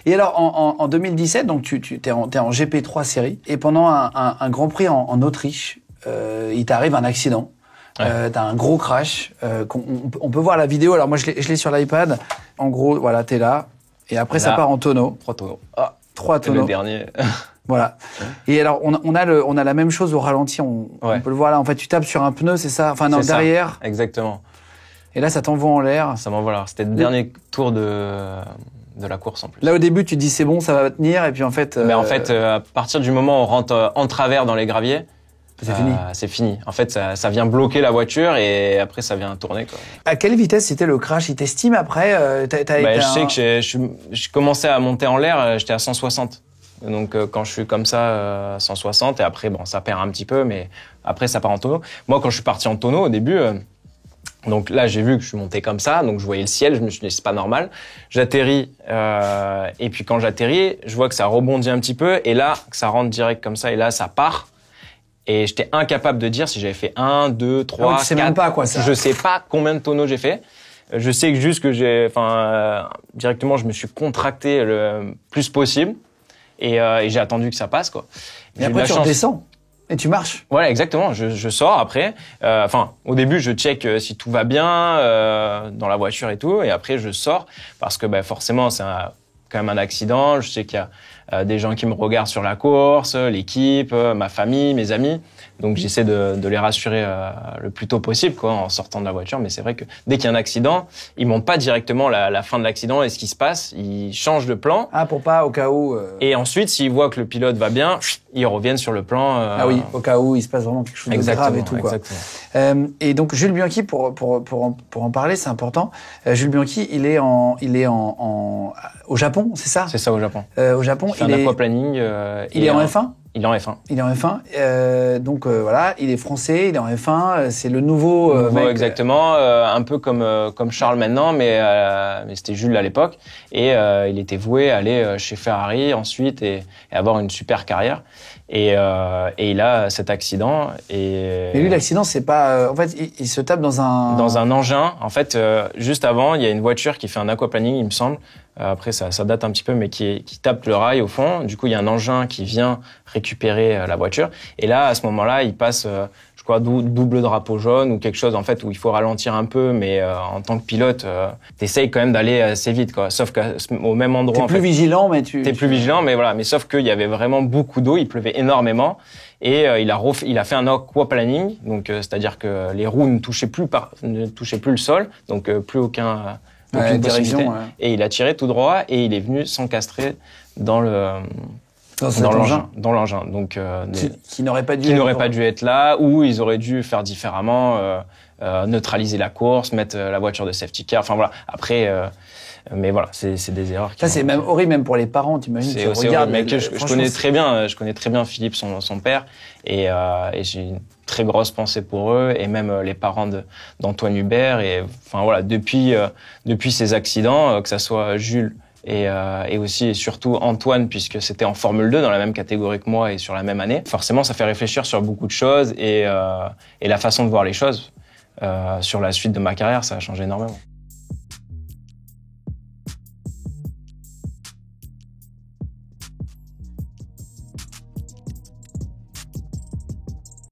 Et alors, en 2017, donc t'es en GP3 série, et pendant un Grand Prix en Autriche, il t'arrive un accident. Ouais. T'as un gros crash. On peut voir la vidéo. Alors moi, je l'ai sur l'iPad. En gros, voilà, t'es là. Et après, ça part en tonneau. 3 tonneaux. Ah, 3 tonneaux. Le dernier. Voilà. Et alors, on a la même chose au ralenti. On peut le voir là. En fait, tu tapes sur un pneu, c'est ça? Enfin, non, derrière. Exactement. Et là, ça t'envoie en l'air. Ça m'envoie en l'air. C'était le dernier tour de la course en plus. Là, au début, tu te dis c'est bon, ça va tenir. Et puis en fait. Mais en fait, à partir du moment où on rentre en travers dans les graviers, c'est fini. C'est fini. En fait, ça vient bloquer la voiture et après, ça vient tourner, quoi. À quelle vitesse c'était le crash? Il t'estime après? Je sais que je commençais à monter en l'air, j'étais à 160. Donc, quand je suis comme ça, 160, et après, bon, ça perd un petit peu, mais après, ça part en tonneau. Moi, quand je suis parti en tonneau, au début, donc là, j'ai vu que je suis monté comme ça, donc je voyais le ciel, je me suis dit, c'est pas normal. J'atterris, et puis quand j'atterris, je vois que ça rebondit un petit peu, et là, que ça rentre direct comme ça, et là, ça part. Et j'étais incapable de dire si j'avais fait 1, 2, 3, 4. Tu sais même pas quoi ça. Je sais pas combien de tonneaux j'ai fait. Je sais que juste que directement, je me suis contracté le plus possible. Et j'ai attendu que ça passe, quoi. Et après, tu redescends. Et tu marches. Voilà, exactement. Je sors après. Au début, je check si tout va bien dans la voiture et tout. Et après, je sors parce que forcément, c'est quand même un accident. Je sais qu'il y a des gens qui me regardent sur la course, l'équipe, ma famille, mes amis. Donc j'essaie de les rassurer le plus tôt possible, quoi, en sortant de la voiture. Mais c'est vrai que dès qu'il y a un accident, ils montrent pas directement la fin de l'accident et ce qui se passe. Ils changent de plan. Ah, pour pas au cas où. Et ensuite, s'ils voient que le pilote va bien, ils reviennent sur le plan. Ah oui, au cas où il se passe vraiment quelque chose de grave et tout, quoi. Exactement. Et donc Jules Bianchi, pour en parler, c'est important. Jules Bianchi, il est au Japon, c'est ça? C'est ça, au Japon. Au Japon, il fait un aquaplaning. Il est en F1? Il est en F1. Il est en F1. Donc voilà, il est français, il est en F1. C'est le nouveau mec. Exactement, un peu comme Charles maintenant, mais c'était Jules à l'époque. Et il était voué à aller chez Ferrari ensuite et avoir une super carrière. Et il a cet accident. Mais lui, l'accident, c'est pas. En fait, il se tape dans un engin. En fait, juste avant, il y a une voiture qui fait un aquaplaning, il me semble. Après, ça date un petit peu, mais qui tape le rail au fond. Du coup, il y a un engin qui vient récupérer la voiture. Et là, à ce moment-là, il passe, je crois, double drapeau jaune ou quelque chose, en fait, où il faut ralentir un peu. Mais en tant que pilote, t'essayes quand même d'aller assez vite, quoi. Sauf qu'au même endroit, t'es plus vigilant, mais t'es plus vigilant, mais voilà. Mais sauf qu'il y avait vraiment beaucoup d'eau, il pleuvait énormément. Et il a fait un aquaplaning, donc c'est-à-dire que les roues ne touchaient plus le sol, donc plus aucune possibilité. Ouais. Et il a tiré tout droit et il est venu s'encastrer dans l'engin. Donc qui n'aurait pas dû être là, ou ils auraient dû faire différemment, neutraliser la course, mettre la voiture de safety car. Enfin voilà. Après. Mais voilà, c'est des erreurs. Ça, c'est même horrible, même pour les parents, t'imagines. C'est aussi horrible, mais je connais très bien Philippe, son père, et j'ai une très grosse pensée pour eux, et même les parents d'Antoine Hubert, et enfin voilà, depuis ces accidents, que ça soit Jules et aussi et surtout Antoine, puisque c'était en Formule 2 dans la même catégorie que moi et sur la même année. Forcément, ça fait réfléchir sur beaucoup de choses et la façon de voir les choses sur la suite de ma carrière, ça a changé énormément.